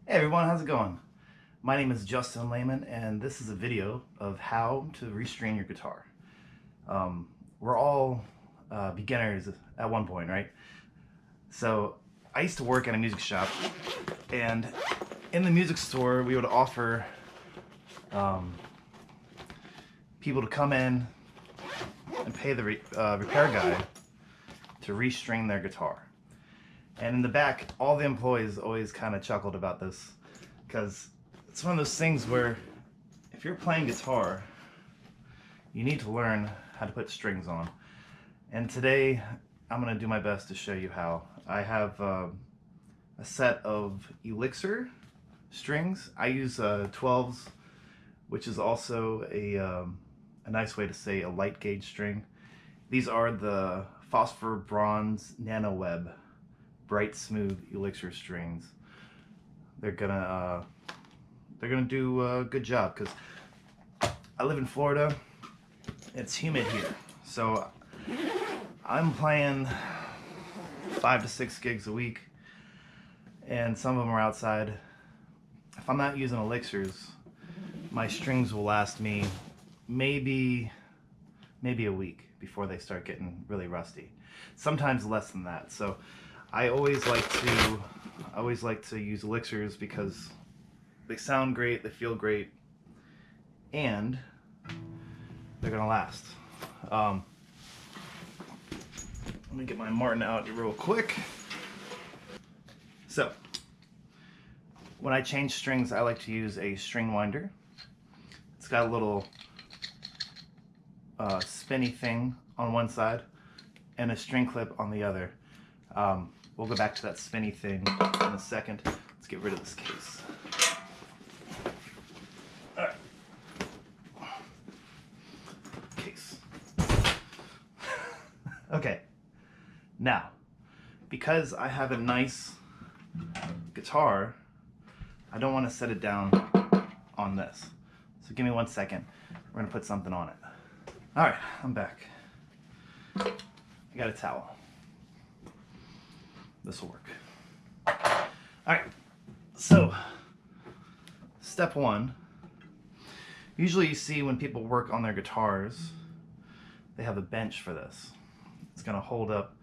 Hey everyone, how's it going? My name is Justin Layman, and this is a video of how to restring your guitar. We're all beginners at one point, right? So I used to work at a music shop, and in the music store we would offer people to come in and pay the repair guy to restring their guitar. And in the back, all the employees always kind of chuckled about this, because it's one of those things where if you're playing guitar, you need to learn how to put strings on. And today, I'm going to do my best to show you how. I have a set of Elixir strings. I use 12s, which is also a nice way to say a light gauge string. These are the Phosphor Bronze Nano Web bright smooth Elixir strings. They're gonna do a good job, because I live in Florida. It's humid here, so I'm playing 5 to 6 gigs a week, and some of them are outside. If I'm not using elixirs, my strings will last me maybe a week before they start getting really rusty. Sometimes less than that. So I always like to use elixirs because they sound great, they feel great, and they're gonna last. Let me get my Martin out real quick. So when I change strings, I like to use a string winder. It's got a little spinny thing on one side and a string clip on the other. We'll go back to that spinny thing in a second. Let's get rid of this case. All right. Case. Okay. Now, because I have a nice guitar, I don't want to set it down on this. So give me 1 second. We're going to put something on it. All right, I'm back. I got a towel. This will work. Alright, so step one. Usually you see when people work on their guitars, they have a bench for this. It's going to hold up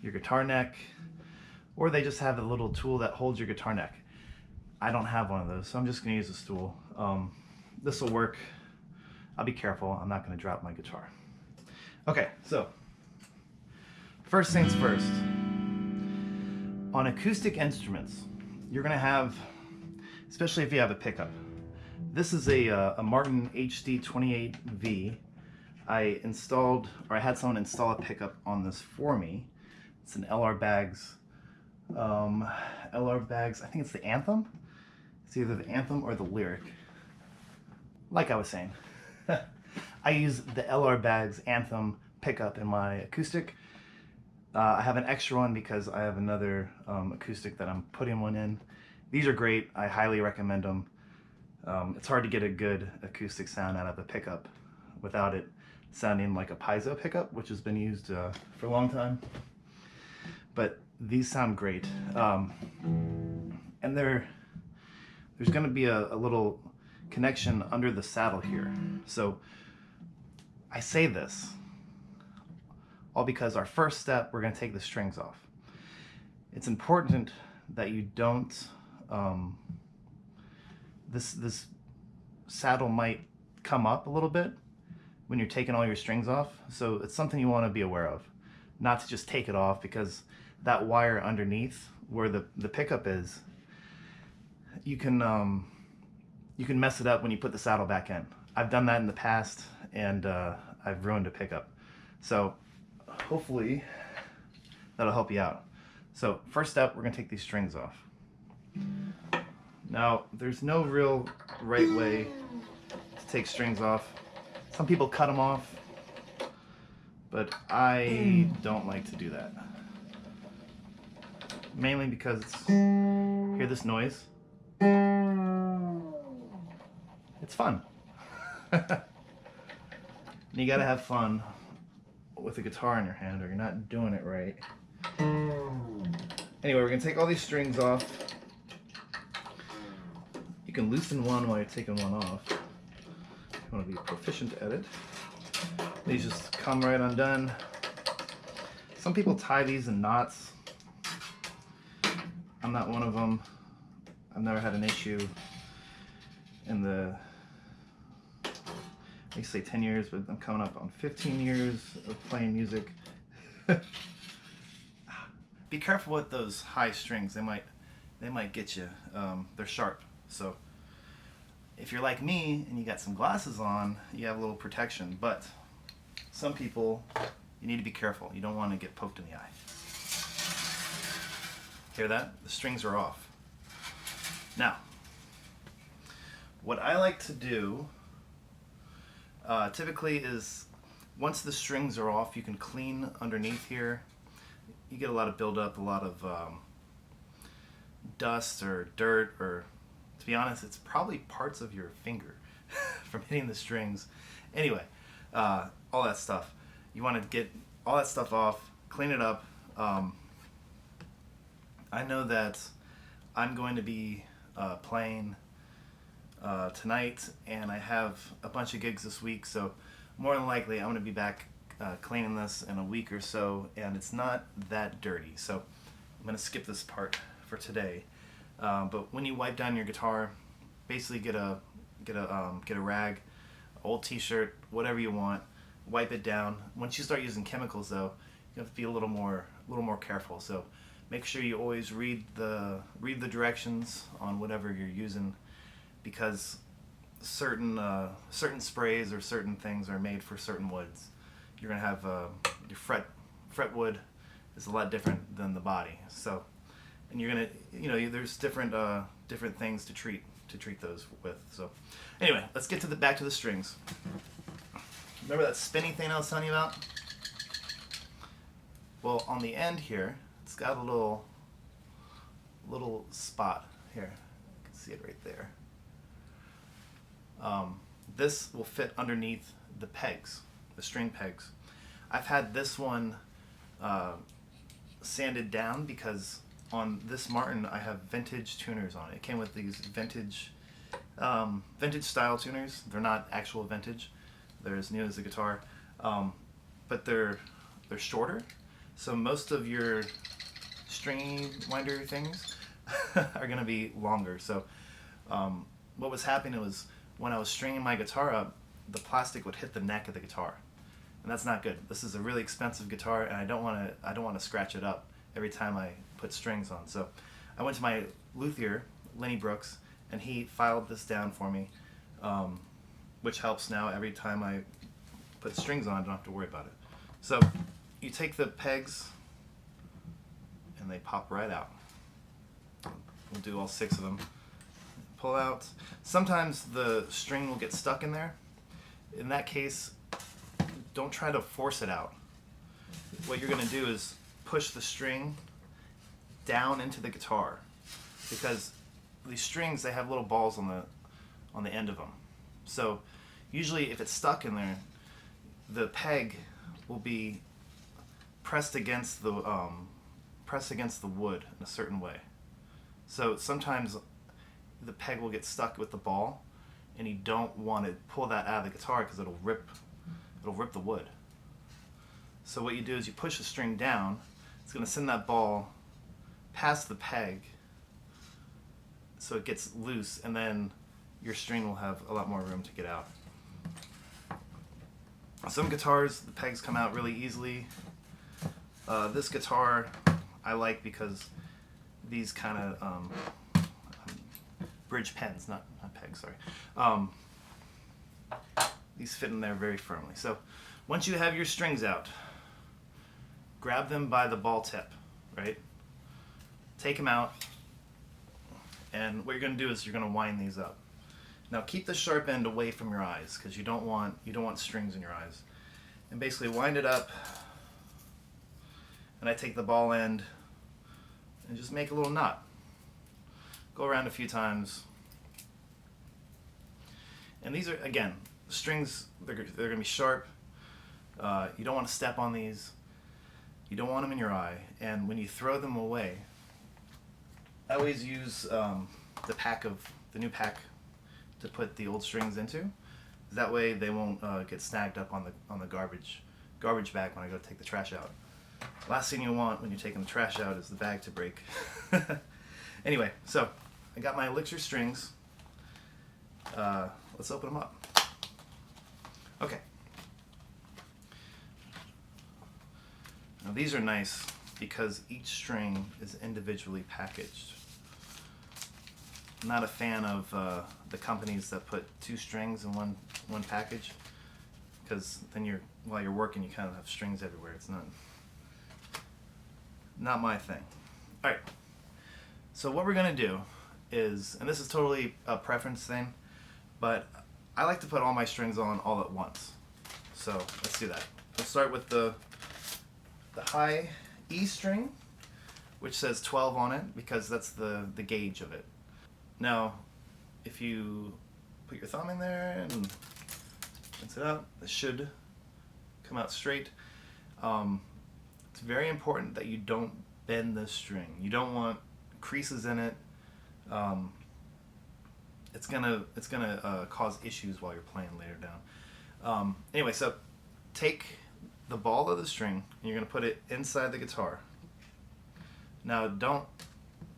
your guitar neck, or they just have a little tool that holds your guitar neck. I don't have one of those, so I'm just going to use a stool. This will work. I'll be careful. I'm not going to drop my guitar. Okay, so first things first. On acoustic instruments, you're going to have, especially if you have a pickup. This is a Martin HD28V. I had someone install a pickup on this for me. It's an LR Baggs. LR Baggs, I think it's the Anthem. It's either the Anthem or the Lyric. Like I was saying, I use the LR Baggs Anthem pickup in my acoustic. I have an extra one because I have another acoustic that I'm putting one in. These are great. I highly recommend them. It's hard to get a good acoustic sound out of a pickup without it sounding like a piezo pickup, which has been used for a long time. But these sound great. And there's going to be a little connection under the saddle here. So I say this all because our first step, we're going to take the strings off. It's important that you don't, this saddle might come up a little bit when you're taking all your strings off, so it's something you want to be aware of. Not to just take it off, because that wire underneath where the pickup is, you can mess it up when you put the saddle back in. I've done that in the past, and I've ruined a pickup. So hopefully that'll help you out. So first step, we're going to take these strings off. Now, there's no real right way to take strings off. Some people cut them off, but I don't like to do that. Mainly because hear this noise? It's fun. You gotta have fun with a guitar in your hand, or you're not doing it right. Anyway, we're gonna take all these strings off. You can loosen one while you're taking one off. You want to be proficient at it. These just come right undone. Some people tie these in knots. I'm not one of them. I've never had an issue in the, they say 10 years, but I'm coming up on 15 years of playing music. Be careful with those high strings. They might get you. They're sharp. So if you're like me and you got some glasses on, you have a little protection. But some people, you need to be careful. You don't want to get poked in the eye. Hear that? The strings are off. Now, what I like to do typically is once the strings are off, you can clean underneath here. You get a lot of buildup, a lot of dust or dirt, or to be honest, it's probably parts of your finger from hitting the strings. Anyway, all that stuff. You want to get all that stuff off, clean it up. I know that I'm going to be playing tonight, and I have a bunch of gigs this week, so more than likely I'm going to be back cleaning this in a week or so, and it's not that dirty, so I'm going to skip this part for today. But when you wipe down your guitar, basically get a rag, old t-shirt, whatever you want, wipe it down. Once you start using chemicals though, you have to be a little more careful. So make sure you always read the directions on whatever you're using, because certain sprays or certain things are made for certain woods. You're gonna have your fret wood is a lot different than the body. So, and you're gonna, there's different things to treat those with. So, anyway, let's get back to the strings. Remember that spinny thing I was telling you about? Well, on the end here, it's got a little spot here. You can see it right there. This will fit underneath the pegs, the string pegs. I've had this one sanded down because on this Martin I have vintage tuners on it. It came with these vintage style tuners. They're not actual vintage. They're as new as the guitar, but they're shorter. So most of your string winder things are going to be longer. So what was happening was when I was stringing my guitar up, the plastic would hit the neck of the guitar, and that's not good. This is a really expensive guitar, and I don't want to scratch it up every time I put strings on. So I went to my luthier, Lenny Brooks, and he filed this down for me, which helps now. Every time I put strings on, I don't have to worry about it. So you take the pegs and they pop right out. We'll do all 6 of them. Pull out. Sometimes the string will get stuck in there. In that case, don't try to force it out. What you're going to do is push the string down into the guitar, because these strings, they have little balls on the end of them. So usually if it's stuck in there, the peg will be pressed against the wood in a certain way. So sometimes the peg will get stuck with the ball, and you don't want to pull that out of the guitar because it'll rip the wood. So what you do is you push the string down. It's going to send that ball past the peg so it gets loose, and then your string will have a lot more room to get out. Some guitars, the pegs come out really easily. This guitar I like because these kind of bridge pens, not pegs, sorry. These fit in there very firmly. So once you have your strings out, grab them by the ball tip, right? Take them out, and what you're going to do is you're going to wind these up. Now keep the sharp end away from your eyes, because you don't want strings in your eyes. And basically wind it up, and I take the ball end and just make a little knot. Go around a few times. And these are, again, the strings, they're going to be sharp. You don't want to step on these. You don't want them in your eye. And when you throw them away, I always use the new pack to put the old strings into. That way they won't get snagged up on the garbage bag when I go to take the trash out. Last thing you want when you're taking the trash out is the bag to break. Anyway, so I got my Elixir strings. Let's open them up. Okay. Now these are nice because each string is individually packaged. I'm not a fan of the companies that put 2 strings in one package, because then while you're working you kind of have strings everywhere. It's not my thing. All right. So what we're gonna do is, and this is totally a preference thing, but I like to put all my strings on all at once. So let's do that. Let's start with the high E string, which says 12 on it because that's the gauge of it. Now, if you put your thumb in there and rinse it out, it should come out straight. It's very important that you don't bend this string. You don't want creases in it. It's gonna cause issues while you're playing later down. Anyway, so take the ball of the string and you're gonna put it inside the guitar. Now don't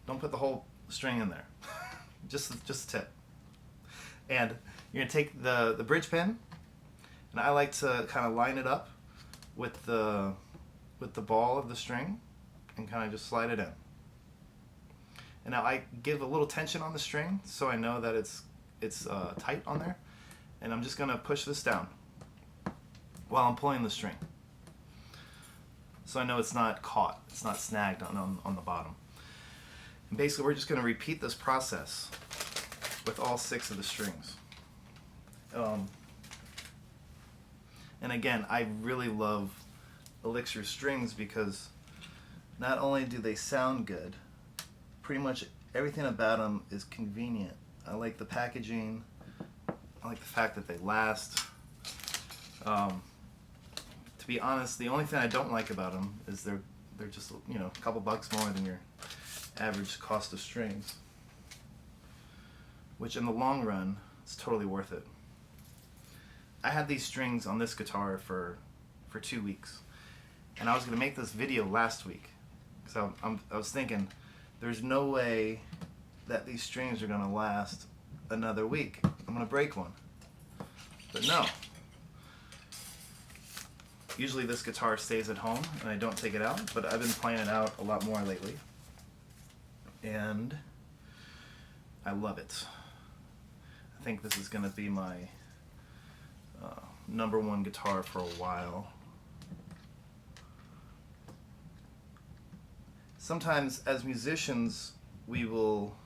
put the whole string in there. just the tip. And you're gonna take the bridge pin, and I like to kind of line it up with the ball of the string and kind of just slide it in. And now I give a little tension on the string so I know that it's tight on there, and I'm just gonna push this down while I'm pulling the string, so I know it's not caught, it's not snagged on the bottom. And basically we're just gonna repeat this process with all 6 of the strings. And again, I really love Elixir strings because not only do they sound good, pretty much everything about them is convenient. I like the packaging. I like the fact that they last. To be honest, the only thing I don't like about them is they're just, you know, a couple bucks more than your average cost of strings, which in the long run is totally worth it. I had these strings on this guitar for 2 weeks, and I was going to make this video last week, so I was thinking there's no way that these strings are going to last another week. I'm going to break one. But no. Usually this guitar stays at home and I don't take it out, but I've been playing it out a lot more lately. And I love it. I think this is going to be my #1 guitar for a while. Sometimes as musicians we will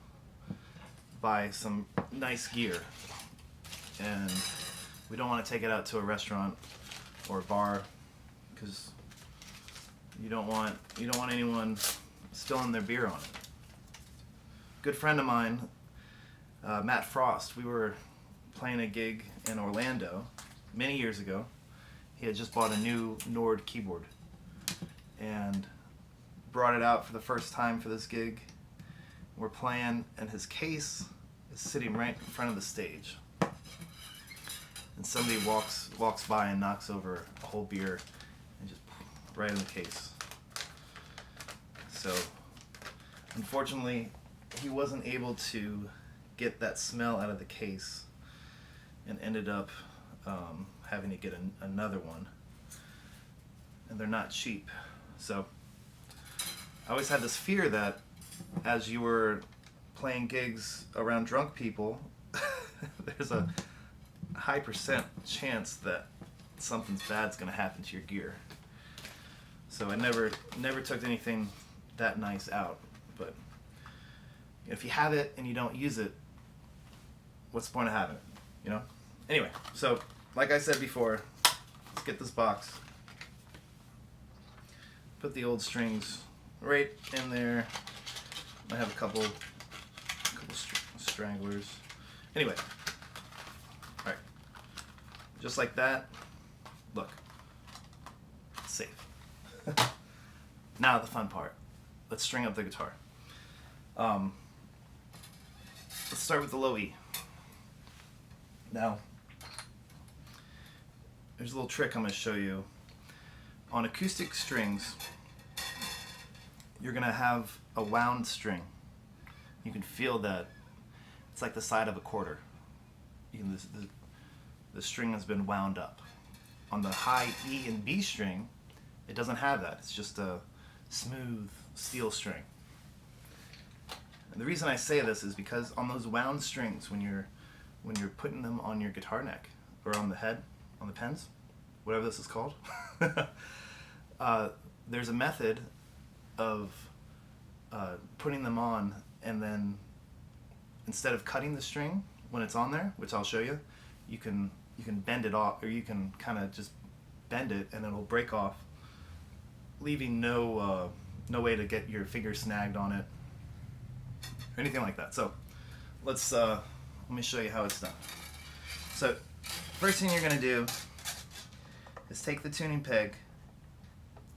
buy some nice gear and we don't want to take it out to a restaurant or a bar because you don't want anyone spilling their beer on it. Good friend of mine, Matt Frost, we were playing a gig in Orlando many years ago. He had just bought a new Nord keyboard and brought it out for the first time for this gig. We're playing and his case is sitting right in front of the stage. And somebody walks by and knocks over a whole beer and just right in the case. So unfortunately he wasn't able to get that smell out of the case and ended up having to get another one. And they're not cheap. So I always had this fear that as you were playing gigs around drunk people, there's a high % chance that something bad's going to happen to your gear. So I never took anything that nice out. But if you have it and you don't use it, what's the point of having it, you know? Anyway, so like I said before, let's get this box. Put the old strings right in there. I have a couple stranglers. Anyway, all right, just like that. Look, it's safe. Now the fun part. Let's string up the guitar. Let's start with the low E. Now, there's a little trick I'm going to show you. On acoustic strings, you're going to have a wound string. You can feel that it's like the side of a quarter. The string has been wound up. On the high E and B string, it doesn't have that. It's just a smooth steel string. And the reason I say this is because on those wound strings, when you're putting them on your guitar neck or on the head, on the pens, whatever this is called, there's a method of putting them on, and then instead of cutting the string when it's on there, which I'll show you, you can bend it off, or you can kind of just bend it and it'll break off, leaving no way to get your finger snagged on it or anything like that. So let me show you how it's done. So first thing you're going to do is take the tuning peg,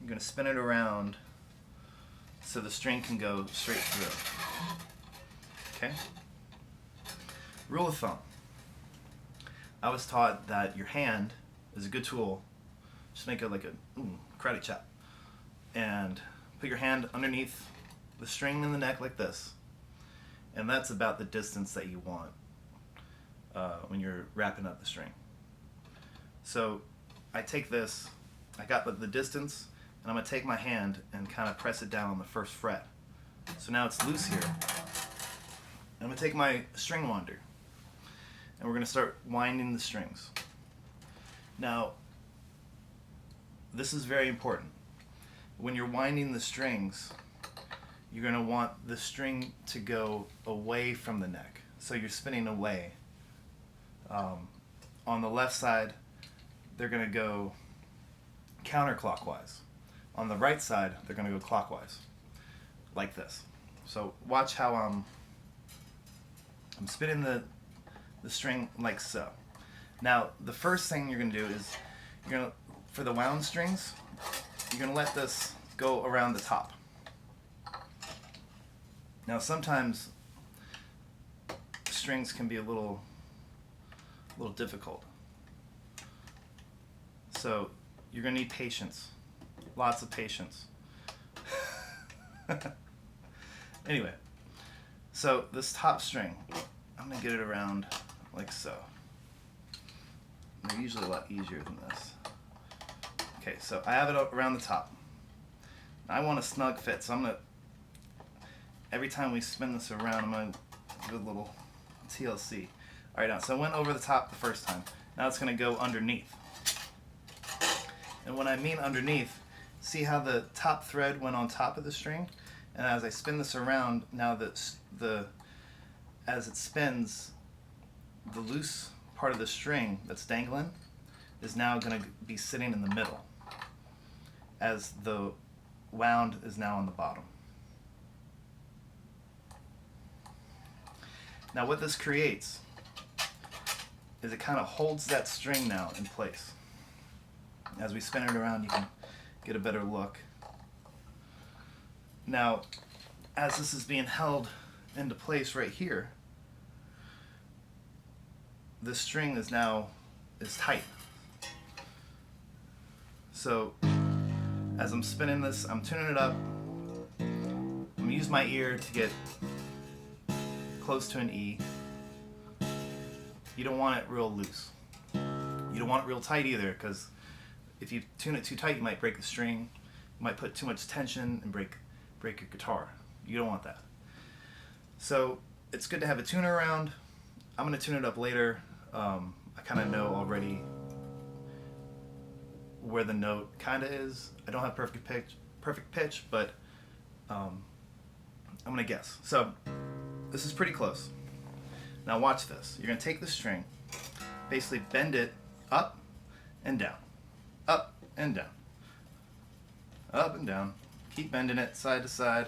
you're going to spin it around so the string can go straight through. Okay? Rule of thumb. I was taught that your hand is a good tool. Just make it like a karate chop. And put your hand underneath the string in the neck like this. And that's about the distance that you want when you're wrapping up the string. So I take this, I got the distance, and I'm going to take my hand and kind of press it down on the first fret. So now it's loose here. And I'm going to take my string winder, and we're going to start winding the strings. Now, this is very important. When you're winding the strings, you're going to want the string to go away from the neck. So you're spinning away. On the left side, they're going to go counterclockwise. On the right side, they're going to go clockwise, like this. So watch how I'm spinning the string like so. Now, the first thing you're going to do is, for the wound strings, you're going to let this go around the top. Now, sometimes strings can be a little difficult. So you're going to need patience. Lots of patience. Anyway, so this top string, I'm going to get it around like so. They're usually a lot easier than this. Okay, so I have it up around the top. I want a snug fit, so I'm going to, every time we spin this around, I'm going to do a little TLC. Alright, now, so I went over the top the first time. Now it's going to go underneath. And when I mean underneath, see how the top thread went on top of the string? And as I spin this around, now as it spins, the loose part of the string that's dangling is now going to be sitting in the middle, as the wound is now on the bottom. Now what this creates is it kind of holds that string now in place. As we spin it around, you can get a better look. Now, as this is being held into place right here, the string is tight. So, as I'm spinning this, I'm tuning it up. I'm going to use my ear to get close to an E. You don't want it real loose. You don't want it real tight either, because if you tune it too tight, you might break the string. You might put too much tension and break your guitar. You don't want that. So it's good to have a tuner around. I'm going to tune it up later. I kind of know already where the note kind of is. I don't have perfect pitch, but I'm going to guess. So this is pretty close. Now watch this. You're going to take the string, basically bend it up and down, up and down, up and down. Keep bending it side to side.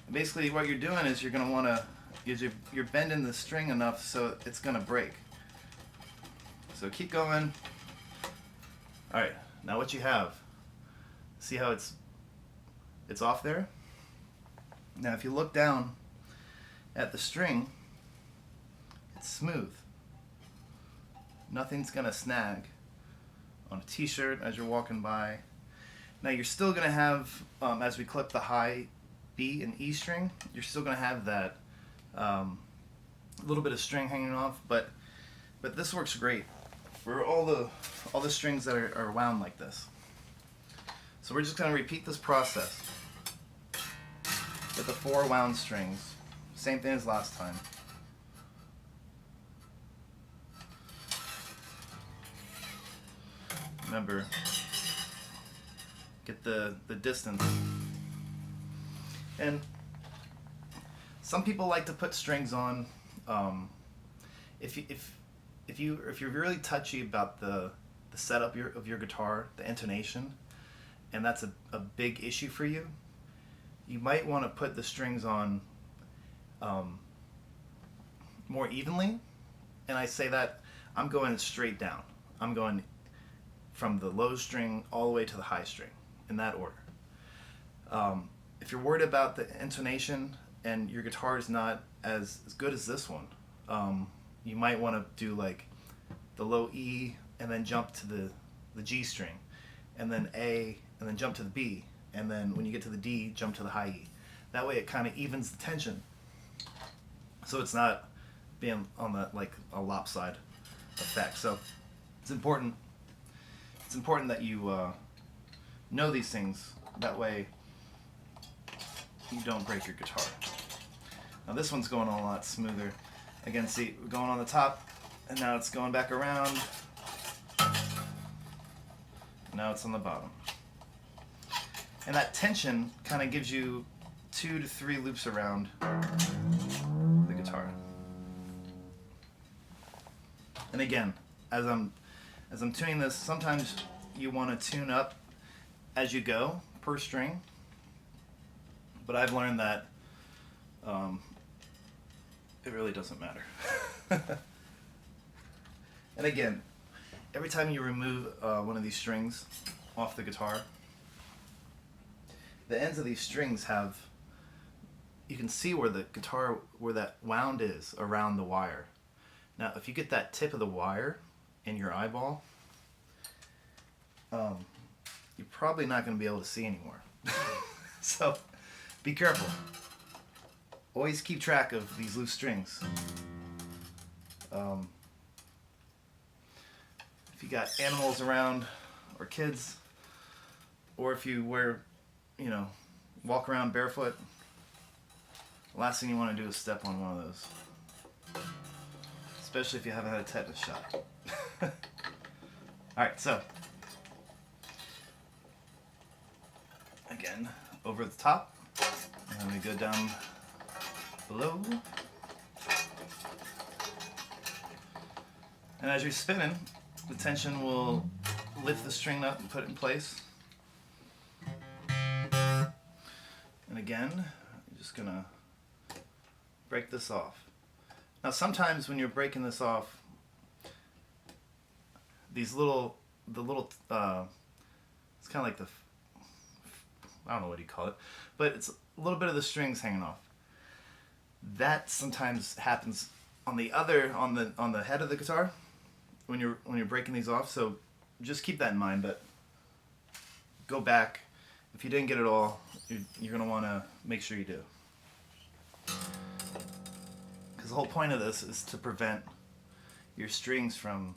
And basically what you're doing is you're going to want to, you're bending the string enough so it's going to break. So keep going. Alright, now what you have, see how it's off there? Now if you look down at the string, it's smooth. Nothing's gonna snag on a t-shirt as you're walking by. Now you're still gonna have, as we clip the high B and E string, you're still gonna have that little bit of string hanging off, but this works great for all the strings that are wound like this. So we're just gonna repeat this process with the 4 wound strings. Same thing as last time. Remember, get the distance. And some people like to put strings on. If you're really touchy about the setup of your guitar, the intonation, and that's a big issue for you, you might want to put the strings on more evenly. And I say that I'm going straight down. I'm going from the low string all the way to the high string, in that order. If you're worried about the intonation and your guitar is not as good as this one, you might want to do like the low E and then jump to the G string, and then A, and then jump to the B, and then when you get to the D, jump to the high E. That way it kind of evens the tension, so it's not being on the like a lopsided effect. So it's important that you know these things. That way you don't break your guitar. Now this one's going on a lot smoother. Again, see, we're going on the top, and now it's going back around. Now it's on the bottom. And that tension kind of gives you 2 to 3 loops around the guitar. And again, as I'm tuning this, sometimes you want to tune up as you go per string, but I've learned that it really doesn't matter. And again, every time you remove one of these strings off the guitar, the ends of these strings have, you can see where the guitar, where that wound is around the wire. Now if you get that tip of the wire in your eyeball, you're probably not going to be able to see anymore. So be careful. Always keep track of these loose strings. If you got animals around, or kids, or if you walk around barefoot, the last thing you want to do is step on one of those. Especially if you haven't had a tetanus shot. Alright, so again, over the top, and then we go down below. And as you're spinning, the tension will lift the string up and put it in place. And again, you're just gonna break this off. Now sometimes when you're breaking this off, these it's kind of like I don't know what you call it, but it's a little bit of the strings hanging off. That sometimes happens on the head of the guitar when you're breaking these off. So just keep that in mind. But go back. If you didn't get it all, you're gonna want to make sure you do. Because the whole point of this is to prevent your strings from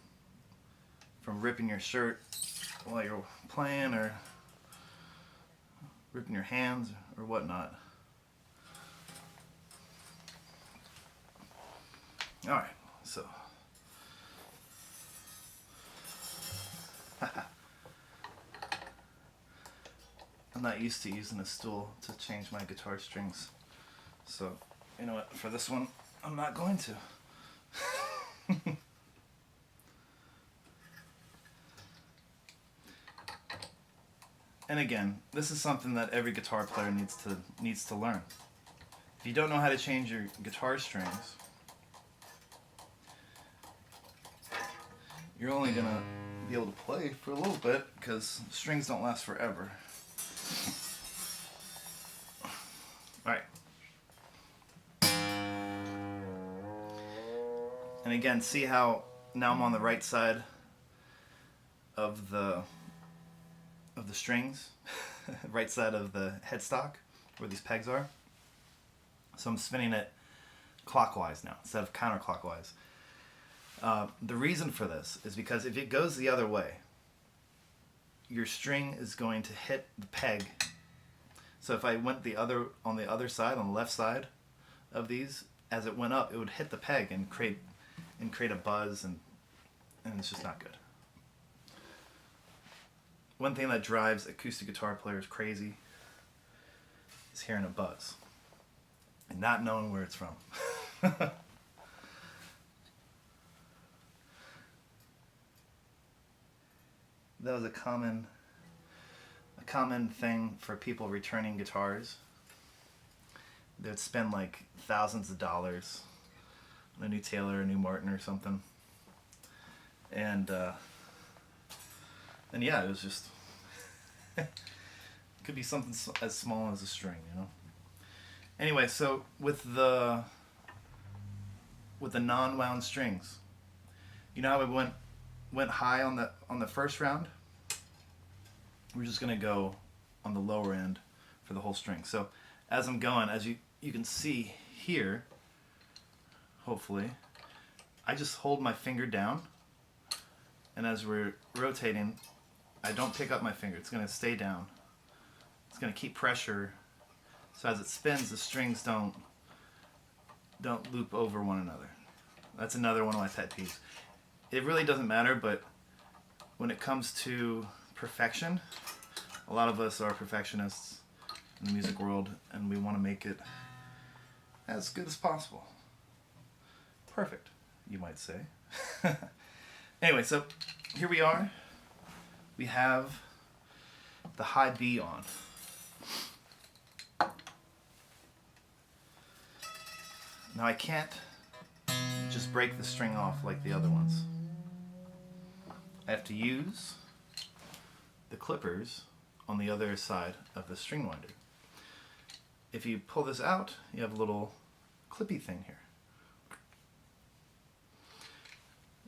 ripping your shirt while you're playing, or ripping your hands or whatnot. Alright, so I'm not used to using a stool to change my guitar strings, so you know what, for this one I'm not going to. And again, this is something that every guitar player needs to learn. If you don't know how to change your guitar strings, you're only gonna be able to play for a little bit, because strings don't last forever. Alright. And again, see how now I'm on the right side of the strings, right side of the headstock where these pegs are. So I'm spinning it clockwise now instead of counterclockwise. The reason for this is because if it goes the other way, your string is going to hit the peg. So if I went on the other side, on the left side of these, as it went up, it would hit the peg and create a buzz, and it's just not good. One thing that drives acoustic guitar players crazy is hearing a buzz and not knowing where it's from. That was a common thing for people returning guitars. They'd spend like thousands of dollars on a new Taylor, a new Martin or something. And yeah, it was just could be something as small as a string, you know. Anyway, so with the non-wound strings, you know how we went high on the first round? We're just gonna go on the lower end for the whole string. So as I'm going, as you can see here, hopefully, I just hold my finger down, and as we're rotating, I don't pick up my finger. It's gonna stay down. It's gonna keep pressure, so as it spins, the strings don't loop over one another. That's another one of my pet peeves. It really doesn't matter, but when it comes to perfection, a lot of us are perfectionists in the music world, and we want to make it as good as possible. Perfect, you might say. Anyway, so here we are. We have the high B on. Now I can't just break the string off like the other ones. I have to use the clippers on the other side of the string winder. If you pull this out, you have a little clippy thing here.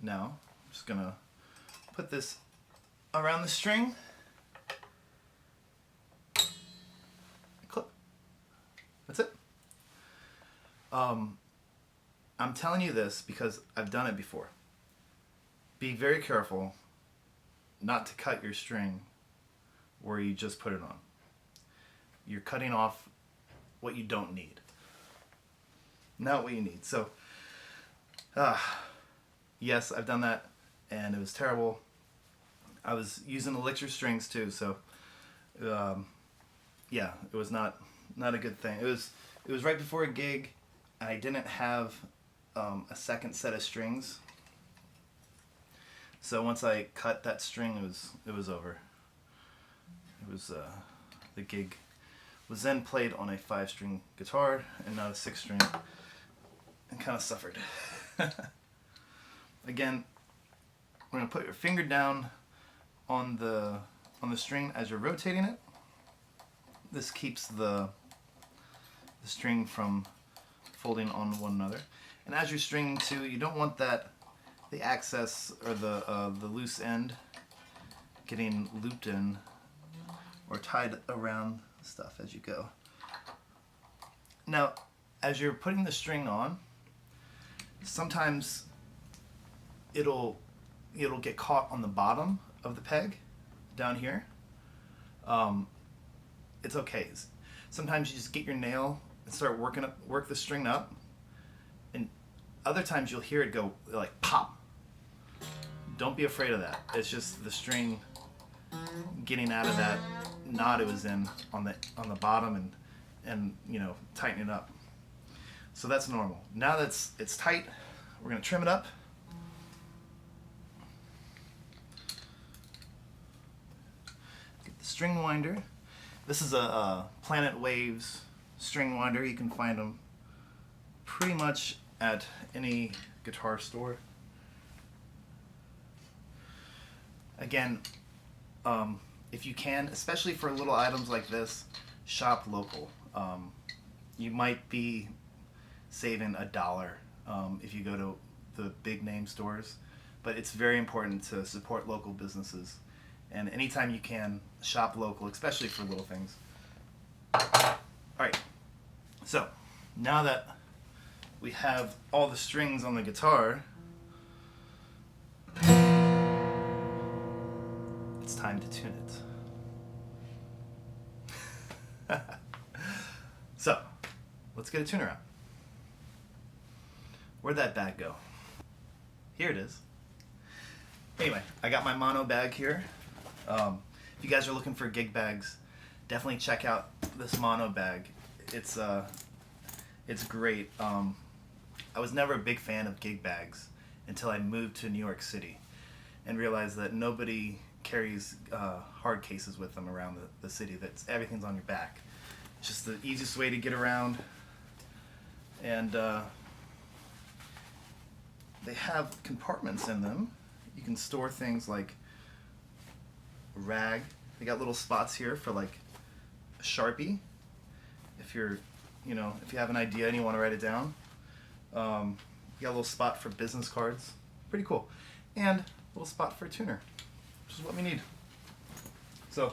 Now, I'm just gonna put this around the string. Clip. That's it. I'm telling you this because I've done it before. Be very careful not to cut your string where you just put it on. You're cutting off what you don't need. Not what you need. So, yes, I've done that, and it was terrible. I was using Elixir strings too, so yeah, it was not a good thing. It was right before a gig, and I didn't have a second set of strings. So once I cut that string, it was over. It was the gig was then played on a 5-string guitar and not a 6-string, and kind of suffered. Again, we're gonna put your finger down on the string as you're rotating it. This keeps the string from folding on one another. And as you're stringing too, you don't want the access or the loose end getting looped in or tied around stuff as you go. Now, as you're putting the string on, sometimes it'll get caught on the bottom of the peg down here. It's okay. Sometimes you just get your nail and start work the string up, and other times you'll hear it go like pop. Don't be afraid of that. It's just the string getting out of that knot it was in on the bottom and you know, tightening it up. So that's normal. Now that it's tight, we're gonna trim it up. Get the string winder. This is a Planet Waves string winder. You can find them pretty much at any guitar store. Again, if you can, especially for little items like this, shop local. You might be saving $1 if you go to the big name stores. but it's very important to support local businesses. And anytime you can, shop local, especially for little things. Alright, so now that we have all the strings on the guitar, it's time to tune it. So, let's get a tuner out. Where'd that bag go? Here it is. Anyway, I got my mono bag here. If you guys are looking for gig bags, definitely check out this mono bag. It's great. I was never a big fan of gig bags until I moved to New York City and realized that nobody carries hard cases with them around the city. Everything's on your back. It's just the easiest way to get around. And they have compartments in them. You can store things like a rag. They got little spots here for like a Sharpie. If you're, if you have an idea and you want to write it down. You got a little spot for business cards. Pretty cool. And a little spot for a tuner, which is what we need. So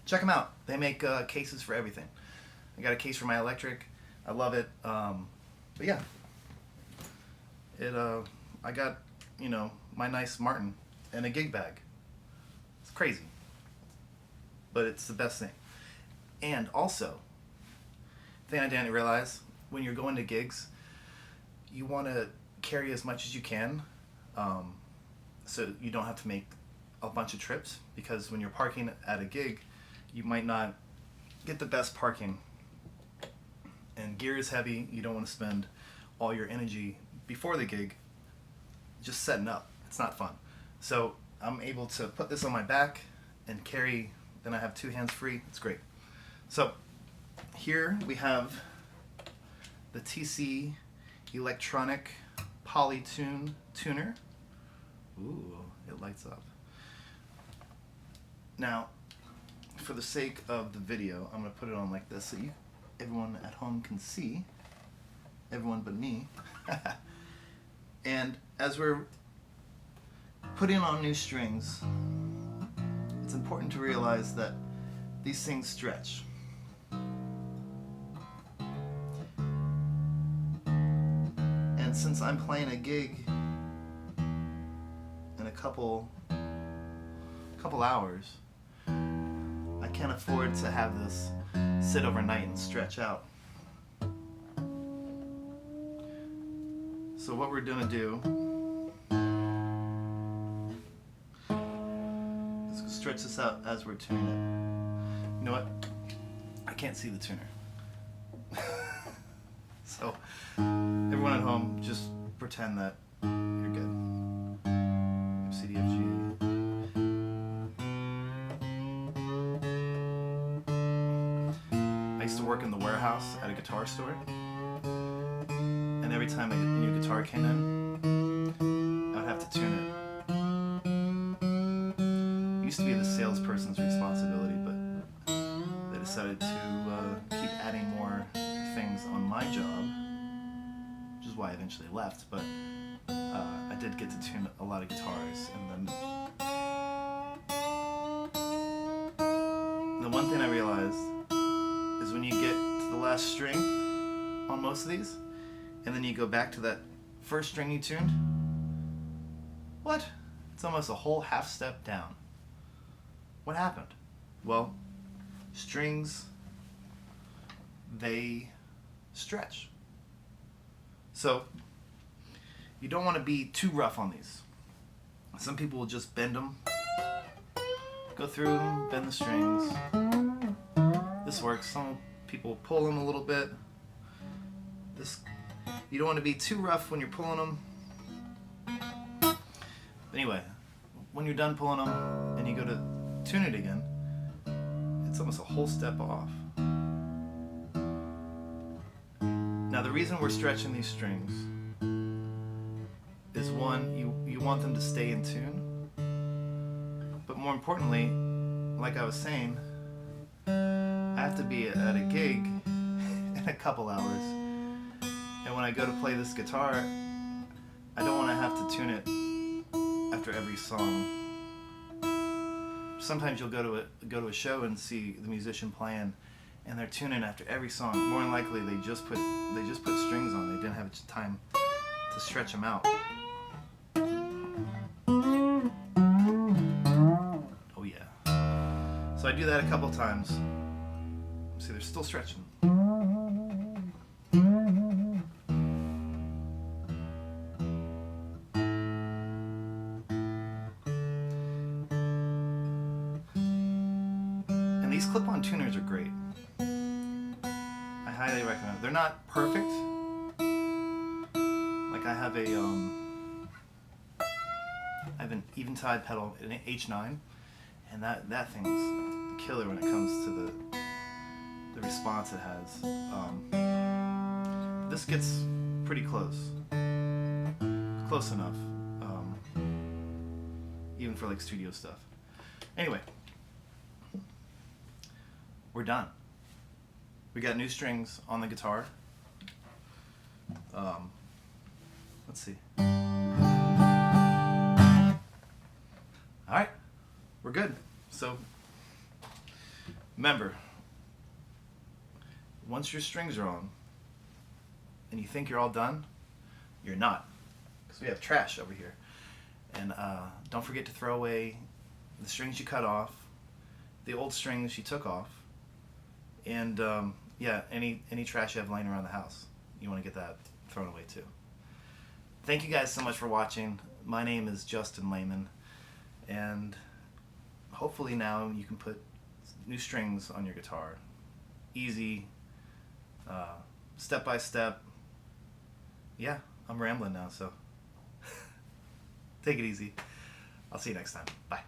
check them out. They make cases for everything. I got a case for my electric. I love it. But yeah, I got, my nice Martin and a gig bag. It's crazy, but it's the best thing. And also, thing I didn't realize, when you're going to gigs, you want to carry as much as you can, so you don't have to make a bunch of trips, because when you're parking at a gig, you might not get the best parking. And gear is heavy. You don't want to spend all your energy before the gig just setting up. It's not fun. So I'm able to put this on my back and carry, then I have two hands free. It's great. So here we have the TC electronic PolyTune tuner. Ooh, it lights up. Now, for the sake of the video, I'm going to put it on like this so everyone at home can see. Everyone but me. And as we're putting on new strings, it's important to realize that these things stretch. And since I'm playing a gig in a couple hours, I can't afford to have this sit overnight and stretch out. So what we're gonna do is stretch this out as we're tuning it. You know what? I can't see the tuner. So everyone at home, just pretend that you're good. C, D, F, G. I used to work in the warehouse at a guitar store. And every time a new guitar came in, I would have to tune it. It used to be the salesperson's responsibility, but they decided to keep adding more things on my job, which is why I eventually left. But I did get to tune a lot of guitars, and then the one thing I realized is when you get to the last string on most of these, and then you go back to that first string you tuned, what? It's almost a whole half step down. What happened? Well, strings, they stretch. So you don't want to be too rough on these. Some people will just bend them, go through them, bend the strings. This works. Some people pull them a little bit. You don't want to be too rough when you're pulling them. Anyway, when you're done pulling them and you go to tune it again, it's almost a whole step off. Now the reason we're stretching these strings is one, you want them to stay in tune, but more importantly, like I was saying, I have to be at a gig in a couple hours. And when I go to play this guitar, I don't want to have to tune it after every song. Sometimes you'll go to a show and see the musician playing, and they're tuning after every song. More than likely, they just put strings on. They didn't have time to stretch them out. Oh yeah. So I do that a couple times. See, they're still stretching. And these clip-on tuners are great. I highly recommend it. They're not perfect. Like I have an Eventide pedal, an H9, and that thing's killer when it comes to the response it has. This gets pretty close enough, even for like studio stuff. Anyway, we're done. We got new strings on the guitar. Let's see. All right, we're good. So remember, once your strings are on and you think you're all done, you're not, because we have trash over here. And don't forget to throw away the strings you cut off, the old strings you took off, and yeah, any trash you have laying around the house. You want to get that thrown away too. Thank you guys so much for watching. My name is Justin Layman, and hopefully now you can put new strings on your guitar. Easy, step by step. Yeah, I'm rambling now, so take it easy. I'll see you next time. Bye.